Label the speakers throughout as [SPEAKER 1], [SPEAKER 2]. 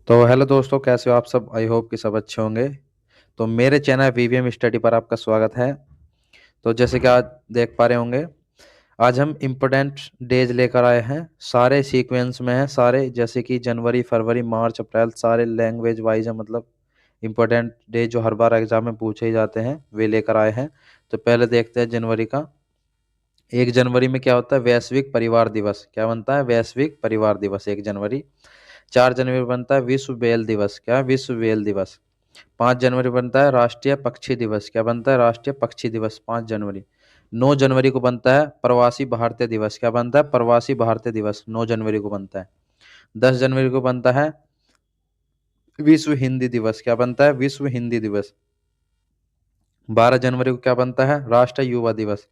[SPEAKER 1] तो हेलो दोस्तों, कैसे हो आप सब। आई होप कि सब अच्छे होंगे। तो मेरे चैनल वीवीएम स्टडी पर आपका स्वागत है। तो जैसे कि आज देख पा रहे होंगे, आज हम इम्पोर्टेंट डेज लेकर आए हैं। सारे सीक्वेंस में हैं, सारे जैसे कि जनवरी, फरवरी, मार्च, अप्रैल, सारे लैंग्वेज वाइज है। मतलब इम्पोर्टेंट डे जो हर बार एग्जाम में पूछे ही जाते हैं वे लेकर आए हैं। तो पहले देखते हैं जनवरी का। 1 जनवरी में क्या होता है? वैश्विक परिवार दिवस। क्या बनता है? वैश्विक परिवार दिवस 1 जनवरी। 4 जनवरी बनता है विश्व बेल दिवस। क्या है? विश्व बेल दिवस। 5 जनवरी बनता है राष्ट्रीय पक्षी दिवस। क्या बनता है? राष्ट्रीय पक्षी दिवस 5 जनवरी। 9 जनवरी को बनता है प्रवासी भारतीय दिवस। क्या बनता है? प्रवासी भारतीय दिवस 9 जनवरी को बनता है। 10 जनवरी को बनता है विश्व हिंदी दिवस। क्या बनता है? विश्व हिंदी दिवस। 12 जनवरी को क्या बनता है? राष्ट्रीय युवा दिवस।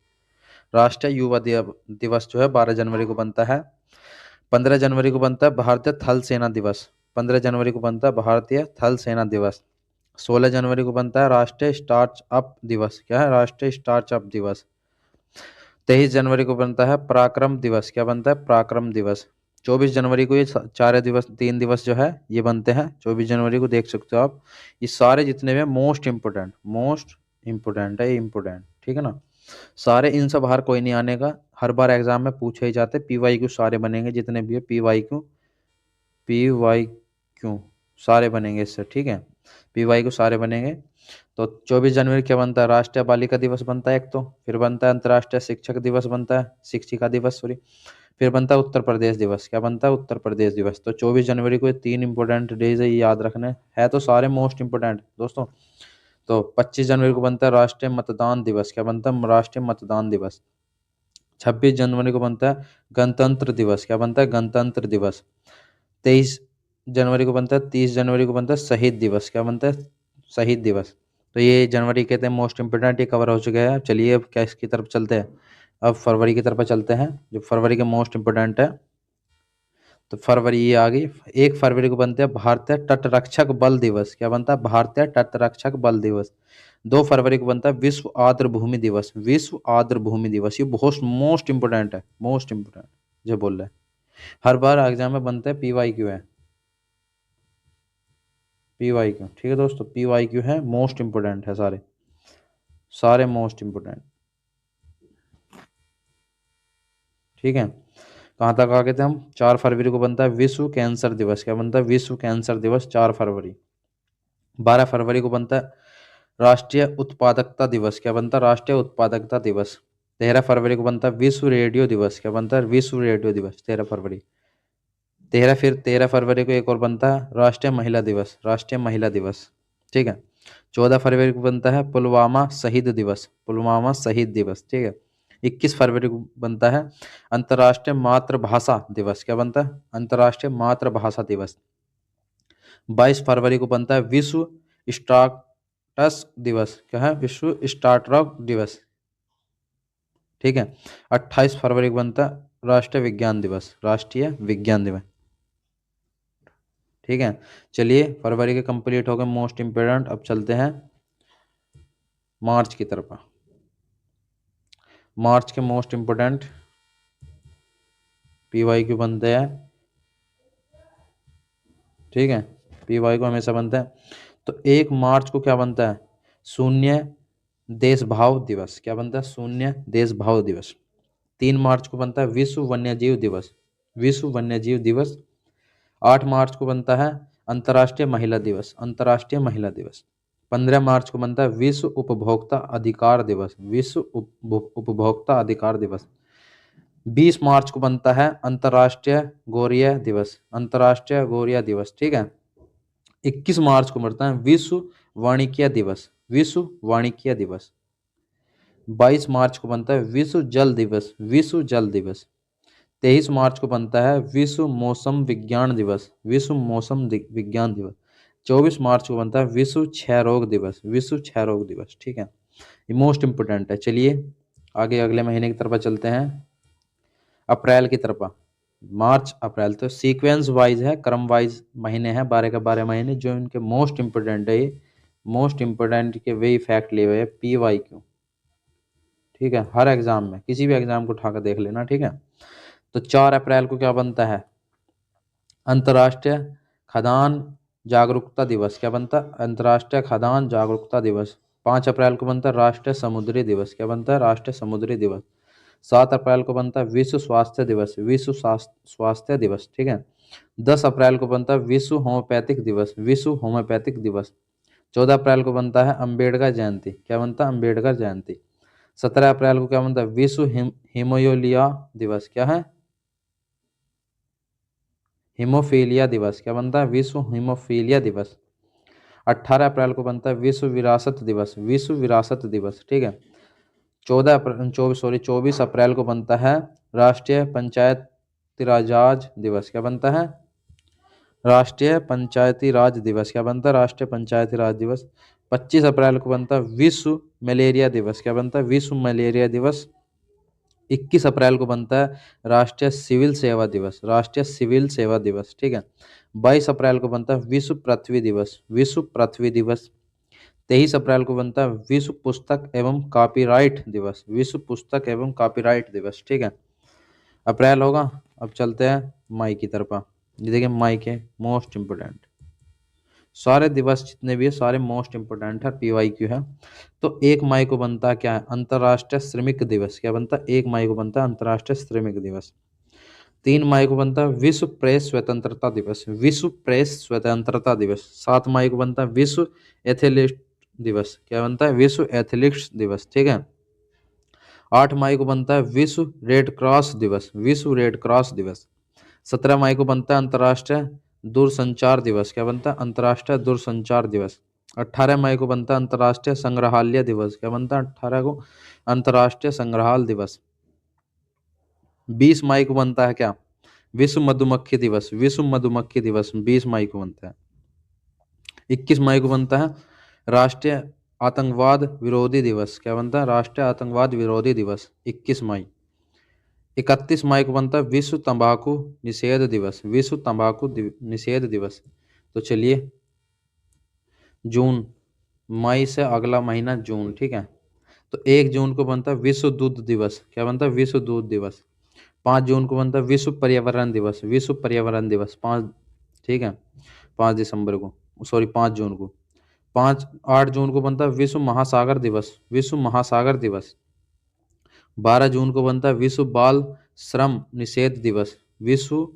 [SPEAKER 1] राष्ट्रीय युवा दिवस जो है 12 जनवरी को बनता है। 15 जनवरी को बनता है भारतीय थल सेना दिवस। 15 जनवरी को बनता है भारतीय थल सेना दिवस। 16 जनवरी को बनता है राष्ट्रीय स्टार्टअप दिवस। क्या है? राष्ट्रीय स्टार्टअप दिवस। 23 जनवरी को बनता है पराक्रम दिवस। क्या बनता है? पराक्रम दिवस। 24 जनवरी को ये चार दिवस, 3 दिवस जो है ये बनते हैं। 24 जनवरी को देख सकते हो आप। ये सारे जितने भी मोस्ट इम्पोर्टेंट है, इम्पोर्टेंट, ठीक है ना। सारे इन सब बाहर कोई नहीं आने का। हर बार एग्जाम में पूछे ही जाते। पीवाईक्यू सारे बनेंगे जितने भी है। पीवाईक्यू सारे बनेंगे इससे, ठीक है। पीवाईक्यू सारे बनेंगे। तो 24 जनवरी क्या बनता है? राष्ट्रीय बालिका दिवस बनता है एक। तो फिर बनता है अंतर्राष्ट्रीय शिक्षक दिवस, बनता है शिक्षिका दिवस, सॉरी। फिर बनता है उत्तर प्रदेश दिवस। क्या बनता है? उत्तर प्रदेश दिवस। तो 24 जनवरी को ये 3 इंपॉर्टेंट डेज है, ये याद रखने है। तो सारे मोस्ट इंपोर्टेंट दोस्तों। तो 25 जनवरी को बनता है राष्ट्रीय मतदान दिवस। क्या बनता है? राष्ट्रीय मतदान दिवस। 26 जनवरी को बनता है गणतंत्र दिवस। क्या बनता है? गणतंत्र दिवस। 23 जनवरी को बनता है 30 जनवरी को बनता है शहीद दिवस। क्या बनता है? शहीद दिवस। तो ये जनवरी कहते हैं मोस्ट इंपोर्टेंट, ये कवर हो चुके हैं। चलिए अब क्या इसकी तरफ चलते हैं। अब फरवरी की तरफ चलते हैं, जो फरवरी के मोस्ट इंपोर्टेंट है। तो फरवरी ये आ गई। 1 फरवरी को बनते हैं भारतीय तटरक्षक बल दिवस। क्या बनता है? भारतीय तटरक्षक बल दिवस। 2 फरवरी को बनता है विश्व आर्द्र भूमि दिवस। विश्व आर्द्र भूमि दिवस, ये बहुत मोस्ट इंपोर्टेंट है, मोस्ट इंपोर्टेंट जो बोल रहे हैं। हर बार एग्जाम में बनते हैं। पीवाईक्यू है, पीवाईक्यू, ठीक है दोस्तों। पीवाईक्यू है, मोस्ट इंपोर्टेंट है सारे, सारे मोस्ट इंपोर्टेंट, ठीक है। कहाँ तक आ गए थे हम? 4 फरवरी को बनता है विश्व कैंसर दिवस। क्या बनता है? विश्व कैंसर दिवस 4 फरवरी। 12 फरवरी को बनता है राष्ट्रीय उत्पादकता दिवस। क्या बनता है? राष्ट्रीय उत्पादकता दिवस। 13 फरवरी को बनता है विश्व रेडियो दिवस। क्या बनता है? विश्व रेडियो दिवस 13 फरवरी। 13 फरवरी को एक और बनता है राष्ट्रीय महिला दिवस। राष्ट्रीय महिला दिवस, ठीक है। 14 फरवरी को बनता है पुलवामा शहीद दिवस। पुलवामा शहीद दिवस, ठीक है। 21 फरवरी को बनता है अंतर्राष्ट्रीय मातृभाषा दिवस। क्या बनता है? अंतर्राष्ट्रीय मातृभाषा दिवस। 22 फरवरी को बनता है विश्व स्टार्टअप दिवस। क्या है? विश्व स्टार्टअप दिवस, ठीक है। 28 फरवरी को बनता है राष्ट्रीय विज्ञान दिवस। राष्ट्रीय विज्ञान दिवस, ठीक है। चलिए फरवरी के कंप्लीट हो गए मोस्ट इंपोर्टेंट। अब चलते हैं मार्च की तरफ। मार्च के मोस्ट इंपोर्टेंट पीवाईक्यू बनते हैं, ठीक है। पीवाईक्यू हमेशा बनते हैं। तो 1 मार्च को क्या बनता है? शून्य देशभाव दिवस। क्या बनता है? शून्य देशभाव दिवस। 3 मार्च को बनता है विश्व वन्यजीव दिवस। विश्व वन्यजीव दिवस। 8 मार्च को बनता है अंतर्राष्ट्रीय महिला दिवस। अंतर्राष्ट्रीय महिला दिवस। 15 मार्च को बनता है विश्व उपभोक्ता अधिकार दिवस। विश्व उपभोक्ता अधिकार दिवस। 20 मार्च को बनता है अंतर्राष्ट्रीय गौरिया दिवस। अंतर्राष्ट्रीय गौरिया दिवस, ठीक है। 21 मार्च को बनता है विश्व वाणिज्य दिवस। विश्व वाणिज्य दिवस। 22 मार्च को बनता है विश्व जल दिवस। विश्व जल दिवस। 23 मार्च को बनता है विश्व मौसम विज्ञान दिवस। विश्व मौसम विज्ञान दिवस। 24 मार्च को बनता है विश्व क्षय रोग दिवस। विश्व क्षय रोग दिवस, ठीक है। ये मोस्ट इंपोर्टेंट है। चलिए आगे अगले महीने की तरफ चलते हैं, अप्रैल की तरफ। मार्च अप्रैल तो सीक्वेंस वाइज है, क्रम वाइज महीने हैं, 12 के 12 महीने। जो इनके मोस्ट इंपोर्टेंट है, ये मोस्ट इंपोर्टेंट के वे फैक्ट लिए हुए हैं पीवाईक्यू, ठीक है। हर एग्जाम में, किसी भी एग्जाम को उठाकर देख लेना, ठीक है। तो 4 अप्रैल को क्या बनता है? अंतर्राष्ट्रीय खदान जागरूकता दिवस, क्या बनता है? अंतर्राष्ट्रीय खाद्यान्न जागरूकता दिवस। 5 अप्रैल को बनता है राष्ट्रीय समुद्री दिवस, क्या बनता है? राष्ट्रीय समुद्री दिवस। 7 अप्रैल को बनता है विश्व स्वास्थ्य दिवस, विश्व स्वास्थ्य दिवस, ठीक है। 10 अप्रैल को बनता है विश्व होम्योपैथिक दिवस, विश्व होम्योपैथिक दिवस। 14 अप्रैल को बनता है अम्बेडकर जयंती, क्या बनता है? अम्बेडकर जयंती। 17 अप्रैल को क्या बनता है? विश्व हिमोयोलिया दिवस, क्या है? हिमोफीलिया दिवस, क्या बनता है? विश्व हिमोफीलिया दिवस। 18 अप्रैल को बनता है विश्व विरासत दिवस, विश्व विरासत दिवस, ठीक है। 24 अप्रैल को बनता है राष्ट्रीय पंचायती राज दिवस, क्या बनता है? राष्ट्रीय पंचायती राज दिवस, क्या बनता है? राष्ट्रीय पंचायती राज दिवस। 25 अप्रैल को बनता है विश्व मलेरिया दिवस, क्या बनता है? विश्व मलेरिया दिवस। 21 अप्रैल को बनता है राष्ट्रीय सिविल सेवा दिवस, राष्ट्रीय सिविल सेवा दिवस, ठीक है। 22 अप्रैल को बनता है विश्व पृथ्वी दिवस, विश्व पृथ्वी दिवस। 23 अप्रैल को बनता है विश्व पुस्तक एवं कॉपीराइट दिवस, विश्व पुस्तक एवं कॉपीराइट दिवस, ठीक है। अप्रैल होगा। अब चलते हैं मई की तरफ। ये देखिए मई के मोस्ट इम्पोर्टेंट सारे दिवस जितने भी है सारे मोस्ट इम्पोर्टेंट है, PYQ है। तो 1 मई को बनता है क्या है? अंतर्राष्ट्रीय श्रमिक दिवस, क्या बनता है? 1 मई को बनता है अंतर्राष्ट्रीय श्रमिक दिवस। 3 मई को बनता है विश्व प्रेस स्वतंत्रता दिवस, विश्व प्रेस स्वतंत्रता दिवस। 7 मई को बनता है विश्व एथलीट दिवस, क्या बनता है? विश्व एथलीट्स दिवस, ठीक है। 8 मई को बनता है विश्व रेड क्रॉस दिवस, विश्व रेड क्रॉस दिवस। 17 मई को बनता है अंतर्राष्ट्रीय दूरसंचार दिवस, क्या बनता है? अंतर्राष्ट्रीय दूरसंचार दिवस। 18 मई को बनता है अंतर्राष्ट्रीय संग्रहालय दिवस, क्या बनता है? 18 को अंतर्राष्ट्रीय संग्रहालय दिवस। 20 मई को बनता है क्या? विश्व मधुमक्खी दिवस, विश्व मधुमक्खी दिवस 20 मई को बनता है। 21 मई को बनता है राष्ट्रीय आतंकवाद विरोधी दिवस, क्या बनता है? राष्ट्रीय आतंकवाद विरोधी दिवस 21 मई। 31 मई को बनता है विश्व तंबाकू निषेध दिवस, विश्व तंबाकू निषेध दिवस। तो चलिए जून, मई से अगला महीना जून, ठीक है। तो 1 जून को बनता है विश्व दूध दिवस, क्या बनता है? विश्व दूध दिवस। 5 जून को बनता है विश्व पर्यावरण दिवस, विश्व पर्यावरण दिवस 5, ठीक है। 5 दिसंबर को, सॉरी 5 जून को। 8 जून को बनता है विश्व महासागर दिवस, विश्व महासागर दिवस। 12 जून को बनता है विश्व बाल श्रम निषेध दिवस, विश्व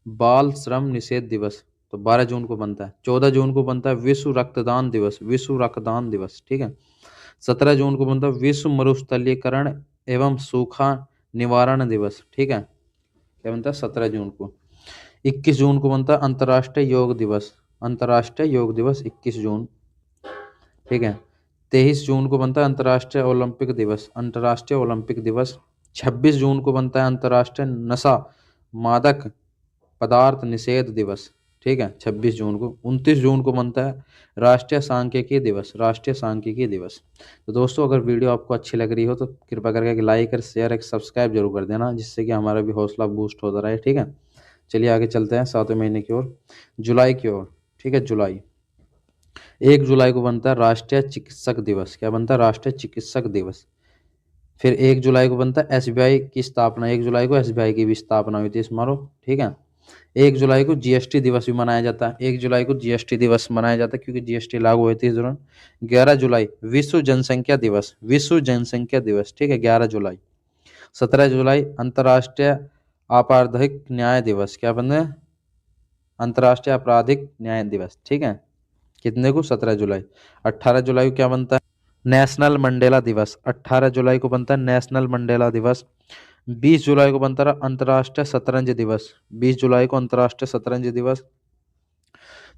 [SPEAKER 1] बाल श्रम निषेध दिवस। तो 12 जून को बनता है। 14 जून को बनता है विश्व रक्तदान दिवस, विश्व रक्तदान दिवस, ठीक है। 17 जून को बनता है विश्व मरुस्थलीकरण एवं सूखा निवारण दिवस, ठीक है। क्या बनता है? 17 जून को। 21 जून को बनता है अंतर्राष्ट्रीय योग दिवस, अंतर्राष्ट्रीय योग दिवस 21 जून, ठीक है। 23 जून को बनता है अंतर्राष्ट्रीय ओलंपिक दिवस, अंतर्राष्ट्रीय ओलंपिक दिवस। 26 जून को बनता है अंतर्राष्ट्रीय नशा मादक पदार्थ निषेध दिवस, ठीक है। 26 जून को। 29 जून को बनता है राष्ट्रीय सांख्यिकी दिवस, राष्ट्रीय सांख्यिकी दिवस। तो दोस्तों अगर वीडियो आपको अच्छी लग रही हो तो कृपया करके एक लाइक और शेयर एक सब्सक्राइब जरूर कर देना, जिससे कि हमारा भी हौसला बूस्ट होता रहे, ठीक है। चलिए आगे चलते हैं 7वें महीने की ओर, जुलाई की ओर, ठीक है। जुलाई, 1 जुलाई को बनता है राष्ट्रीय चिकित्सक दिवस, क्या बनता है? राष्ट्रीय चिकित्सक दिवस। फिर 1 जुलाई को बनता है SBI की स्थापना, 1 जुलाई को SBI की भी स्थापना हुई थी, स्मारो, ठीक है। 1 जुलाई को GST दिवस भी मनाया जाता है, 1 जुलाई को GST दिवस मनाया जाता है क्योंकि GST लागू हुई थी इस दौरान। 11 जुलाई विश्व जनसंख्या दिवस, विश्व जनसंख्या दिवस, ठीक है। 11 जुलाई। 17 जुलाई अंतर्राष्ट्रीय आपराधिक न्याय दिवस, क्या बनता है? अंतर्राष्ट्रीय आपराधिक न्याय दिवस, ठीक है। कितने को? 17 जुलाई। 18 जुलाई को क्या बनता है? नेशनल मंडेला दिवस, 18 जुलाई को बनता है नेशनल मंडेला दिवस। 20 जुलाई को बनता है अंतर्राष्ट्रीय शतरंज दिवस, 20 जुलाई को अंतर्राष्ट्रीय शतरंज दिवस।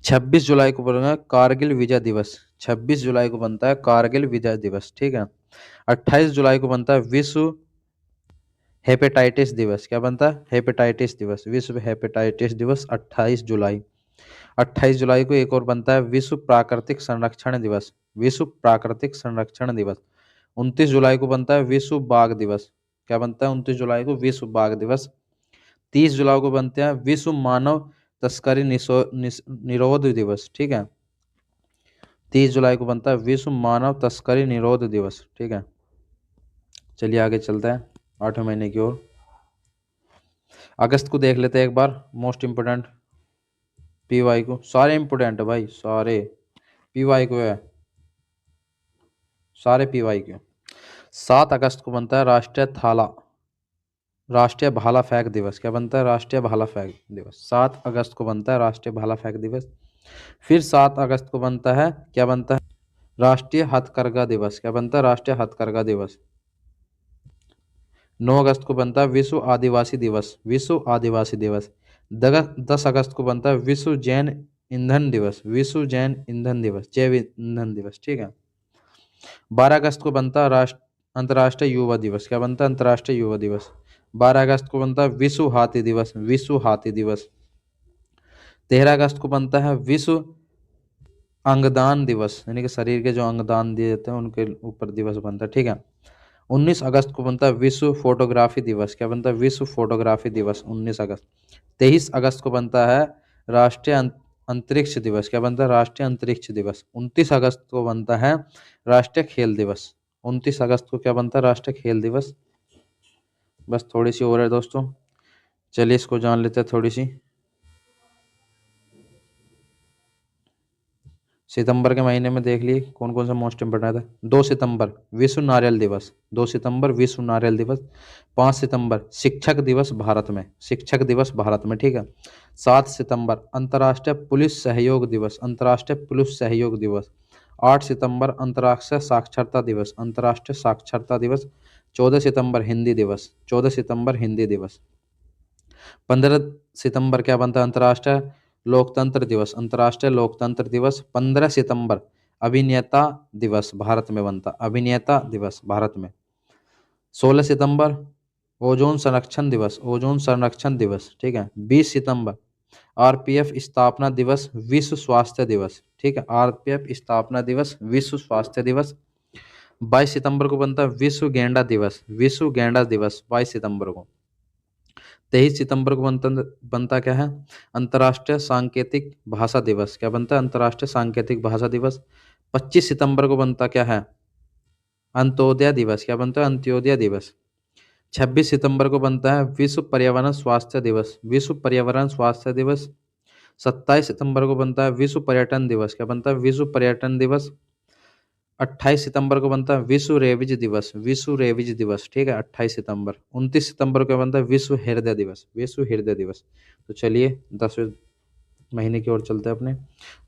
[SPEAKER 1] 26 जुलाई को बनता है कारगिल विजय दिवस, 26 जुलाई को बनता है कारगिल विजय दिवस, ठीक है। 28 जुलाई को बनता है विश्व हेपेटाइटिस दिवस, क्या बनता है? हेपेटाइटिस दिवस, विश्व हेपेटाइटिस दिवस 28 जुलाई। 28 जुलाई को एक और बनता है विश्व प्राकृतिक संरक्षण दिवस, विश्व प्राकृतिक संरक्षण दिवस। 29 जुलाई को बनता है विश्व बाघ दिवस, क्या बनता है? 29 जुलाई को विश्व बाघ दिवस। 30 जुलाई को बनते हैं विश्व मानव तस्करी निरोध दिवस, ठीक है। 30 जुलाई को बनता है विश्व मानव तस्करी निरोध दिवस, ठीक है। चलिए आगे चलते हैं 8वें महीने की ओर। अगस्त को देख लेते हैं एक बार, मोस्ट इंपोर्टेंट। पी वाई को, सारे इंपोर्टेंट है भाई, सारे पी वाई को है, सारे पी वाई को। 7 अगस्त को बनता है राष्ट्रीय भाला फेंक दिवस। क्या बनता है? राष्ट्रीय भाला फेंक दिवस। 7 अगस्त को बनता है राष्ट्रीय भाला फेंक दिवस। फिर 7 अगस्त को बनता है, क्या बनता है? राष्ट्रीय हथकरघा दिवस। क्या बनता है? राष्ट्रीय हथकरघा दिवस। 9 अगस्त को बनता है विश्व आदिवासी दिवस। विश्व आदिवासी दिवस। 10 अगस्त को बनता है विश्व जैन ईंधन दिवस। विश्व जैन ईंधन दिवस, जैव ईंधन दिवस, ठीक है। 12 अगस्त को बनता है अंतर्राष्ट्रीय युवा दिवस। क्या बनता है? अंतर्राष्ट्रीय युवा दिवस। 12 अगस्त को बनता है विश्व हाथी दिवस। विश्व हाथी दिवस। 13 अगस्त को बनता है विश्व अंगदान दिवस, यानी कि शरीर के जो अंगदान दिए जाते हैं उनके ऊपर दिवस बनता है, ठीक है। 19 अगस्त को बनता है विश्व फोटोग्राफी दिवस। क्या बनता है? विश्व फोटोग्राफी दिवस, 19 अगस्त। 23 अगस्त को बनता है राष्ट्रीय अंतरिक्ष दिवस। क्या बनता है? राष्ट्रीय अंतरिक्ष दिवस। 29 अगस्त को बनता है राष्ट्रीय खेल दिवस। 29 अगस्त को क्या बनता है? राष्ट्रीय खेल दिवस। बस थोड़ी सी और है दोस्तों, चलिए इसको जान लेते हैं थोड़ी सी। सितंबर के महीने में देख लिए कौन कौन सा मोस्ट इम्पोर्टेंट है। 2 सितंबर विश्व नारियल दिवस। 2 सितंबर विश्व नारियल दिवस। 5 सितंबर शिक्षक दिवस भारत में, शिक्षक दिवस भारत में, ठीक है। 7 सितंबर अंतर्राष्ट्रीय पुलिस सहयोग दिवस। अंतर्राष्ट्रीय पुलिस सहयोग दिवस। 8 सितंबर अंतर्राष्ट्रीय साक्षरता दिवस। अंतर्राष्ट्रीय साक्षरता दिवस। 14 सितंबर हिंदी दिवस। 14 सितंबर हिंदी दिवस। 15 सितंबर क्या बनता है? अंतर्राष्ट्रीय लोकतंत्र दिवस। अंतर्राष्ट्रीय लोकतंत्र दिवस। 15 सितंबर अभिनेता दिवस भारत में बनता, अभिनेता दिवस भारत में। 16 सितंबर ओजोन संरक्षण दिवस। ओजोन संरक्षण दिवस, ठीक है। 20 सितंबर आरपीएफ स्थापना दिवस, विश्व स्वास्थ्य दिवस, ठीक है। आरपीएफ स्थापना दिवस, विश्व स्वास्थ्य दिवस। 22 सितंबर को बनता है विश्व गेंडा दिवस। विश्व गेंडा दिवस 22 सितंबर को। 23 सितंबर को बनता क्या है? अंतर्राष्ट्रीय सांकेतिक भाषा दिवस। क्या बनता है? अंतर्राष्ट्रीय सांकेतिक भाषा दिवस। 25 सितंबर को बनता क्या है? अंत्योदय दिवस। क्या बनता है? अंत्योदय दिवस। 26 सितंबर को बनता है विश्व पर्यावरण स्वास्थ्य दिवस। विश्व पर्यावरण स्वास्थ्य दिवस। 27 सितंबर को बनता है विश्व पर्यटन दिवस। क्या बनता है? विश्व पर्यटन दिवस। 28 सितंबर को बनता है विश्व रेबीज दिवस। विश्व रेबीज दिवस, ठीक है। 28 सितंबर। 29 सितंबर को बनता है विश्व हृदय दिवस। विश्व हृदय दिवस। तो चलिए 10वें महीने की ओर चलते हैं अपने।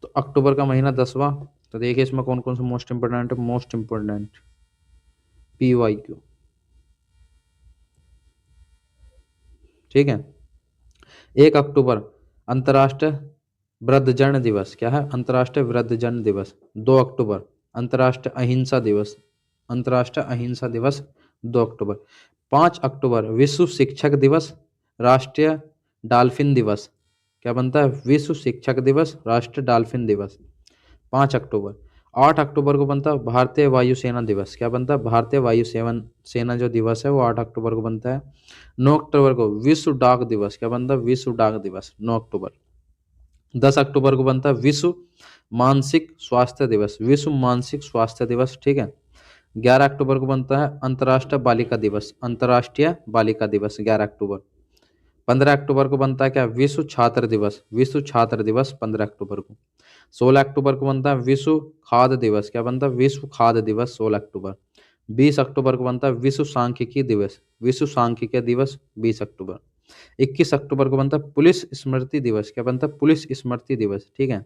[SPEAKER 1] तो अक्टूबर का महीना 10वां। तो देखिए इसमें कौन कौन सा मोस्ट इंपोर्टेंट है। Most important P Y Q, ठीक है। 1 अक्टूबर अंतर्राष्ट्रीय वृद्धजन दिवस। क्या है? अंतर्राष्ट्रीय वृद्धजन दिवस। 2 अक्टूबर अंतर्राष्ट्रीय अहिंसा दिवस। अंतर्राष्ट्रीय अहिंसा दिवस 2 अक्टूबर। 5 अक्टूबर विश्व शिक्षक दिवस, राष्ट्रीय डॉल्फिन दिवस। क्या बनता है? विश्व शिक्षक दिवस, राष्ट्रीय डॉल्फिन दिवस। 5 अक्टूबर। 8 अक्टूबर को बनता है भारतीय वायुसेना दिवस। क्या बनता है? भारतीय वायुसेना सेना जो दिवस है वो 8 अक्टूबर को बनता है। 9 अक्टूबर को विश्व डाक दिवस। क्या बनता है? विश्व डाक दिवस 9 अक्टूबर। 10 अक्टूबर को बनता है विश्व मानसिक स्वास्थ्य दिवस। विश्व मानसिक स्वास्थ्य दिवस, ठीक है। 11 अक्टूबर को बनता है अंतर्राष्ट्रीय बालिका दिवस। अंतर्राष्ट्रीय बालिका दिवस 11 अक्टूबर। 15 अक्टूबर को बनता है क्या? विश्व छात्र दिवस। विश्व छात्र दिवस 15 अक्टूबर को। 16 अक्टूबर को बनता है विश्व खाद्य दिवस। क्या बनता है? विश्व खाद्य दिवस 16 अक्टूबर। 20 अक्टूबर को बनता है विश्व सांख्यिकी दिवस। विश्व सांख्यिकी दिवस 20 अक्टूबर। 21 अक्टूबर को बनता है पुलिस स्मृति दिवस। क्या बनता है? पुलिस स्मृति दिवस, ठीक है।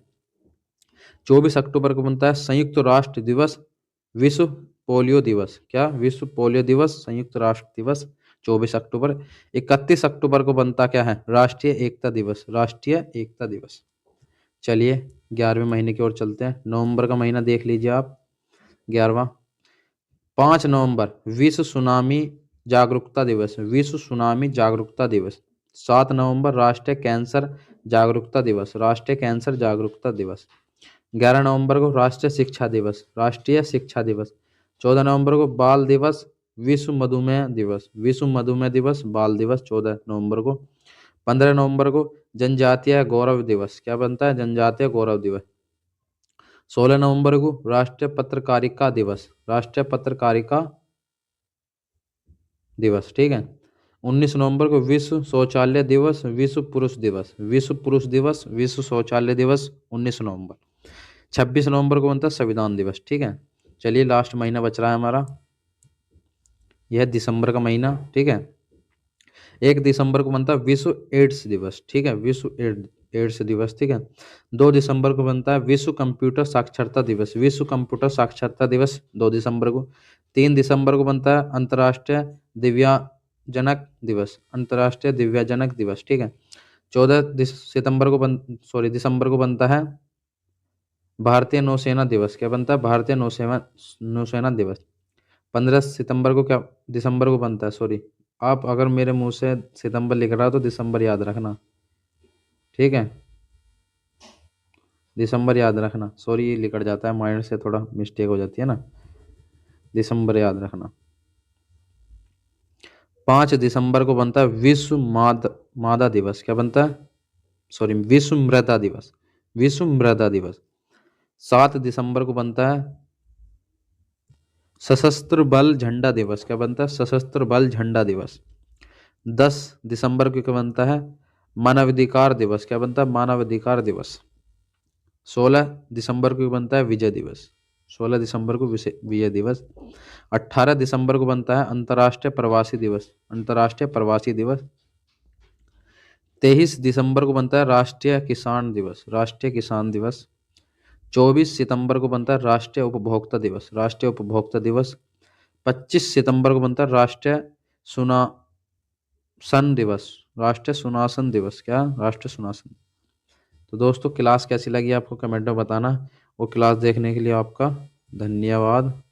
[SPEAKER 1] 24 अक्टूबर को बनता है संयुक्त राष्ट्र दिवस, विश्व पोलियो दिवस। क्या? विश्व पोलियो दिवस, संयुक्त राष्ट्र दिवस 24 अक्टूबर। 31 अक्टूबर को बनता क्या है? राष्ट्रीय एकता दिवस। राष्ट्रीय एकता दिवस। चलिए 11वें महीने की ओर चलते हैं। नवंबर का महीना देख लीजिए आप, 11वां। 5 नवंबर विश्व सुनामी जागरूकता दिवस। विश्व सुनामी जागरूकता दिवस। 7 नवंबर राष्ट्रीय कैंसर जागरूकता दिवस। राष्ट्रीय कैंसर जागरूकता दिवस। 11 नवंबर को राष्ट्रीय शिक्षा दिवस। राष्ट्रीय शिक्षा दिवस। 14 नवंबर को बाल दिवस, विश्व मधुमेह दिवस। विश्व मधुमेह दिवस, बाल दिवस 14 नवंबर को। 15 नवंबर को जनजातीय गौरव दिवस। क्या बनता है? जनजातीय गौरव दिवस। 16 नवंबर को राष्ट्रीय पत्रकारिता दिवस। राष्ट्रीय पत्रकारिता दिवस, ठीक है। 19 नवंबर को विश्व शौचालय दिवस, विश्व पुरुष दिवस, विश्व पुरुष दिवस, विश्व शौचालय दिवस 19 नवंबर। 26 नवंबर को बनता है संविधान दिवस। ठीक है, चलिए लास्ट महीना बच रहा है हमारा, यह दिसंबर का महीना। ठीक है, 1 दिसंबर को बनता है विश्व एड्स दिवस। ठीक है, विश्व एड्स दिवस। ठीक है, 2 दिसंबर को बनता है विश्व कंप्यूटर साक्षरता दिवस, विश्व कंप्यूटर साक्षरता दिवस 2 दिसंबर को। 3 दिसंबर को बनता है अंतर्राष्ट्रीय दिव्यांगजनक दिवस, अंतर्राष्ट्रीय दिव्यांगजनक दिवस। ठीक है, 14 दिसंबर को बनता है भारतीय नौसेना दिवस। क्या बनता है? भारतीय नौसेना दिवस। 15 सितंबर को क्या दिसंबर को बनता है? सॉरी, आप अगर मेरे मुंह से सितंबर लिख रहा हो तो दिसंबर याद रखना। ठीक है, दिसंबर याद रखना। सॉरी, लिखट जाता है, माइंड से थोड़ा मिस्टेक हो जाती है ना, दिसंबर याद रखना। 5 दिसंबर को बनता है विश्व मादा दिवस। क्या बनता है? सॉरी, विश्व मृदा दिवस, विश्व मृदा दिवस। 7 दिसंबर को बनता है सशस्त्र बल झंडा दिवस। क्या बनता है? सशस्त्र बल झंडा दिवस। 10 दिसंबर को क्या बनता है? मानवाधिकार दिवस। क्या बनता है? मानवाधिकार दिवस। 16 दिसंबर को बनता है विजय दिवस, 16 दिसंबर को विजय दिवस। 18 दिसंबर को बनता है अंतर्राष्ट्रीय प्रवासी दिवस, अंतर्राष्ट्रीय प्रवासी दिवस। 23 दिसंबर को बनता है राष्ट्रीय किसान दिवस, राष्ट्रीय किसान दिवस। 24 सितंबर को बनता है राष्ट्रीय उपभोक्ता दिवस, राष्ट्रीय उपभोक्ता दिवस। 25 सितंबर को बनता है राष्ट्रीय सुनासन दिवस, राष्ट्रीय सुनासन दिवस। क्या? राष्ट्रीय सुनासन। तो दोस्तों, क्लास कैसी लगी आपको कमेंट में बताना, और क्लास देखने के लिए आपका धन्यवाद।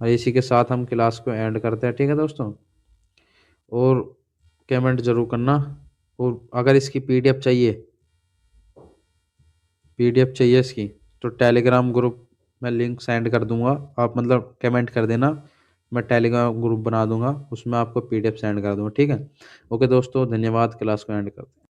[SPEAKER 1] और इसी के साथ हम क्लास को एंड करते हैं। ठीक है दोस्तों, और कमेंट जरूर करना, और अगर इसकी पीडीएफ चाहिए इसकी, तो टेलीग्राम ग्रुप में लिंक सेंड कर दूंगा। आप मतलब कमेंट कर देना, मैं टेलीग्राम ग्रुप बना दूंगा, उसमें आपको पीडीएफ सेंड कर दूंगा। ठीक है, ओके दोस्तों, धन्यवाद। क्लास को एंड करते हैं।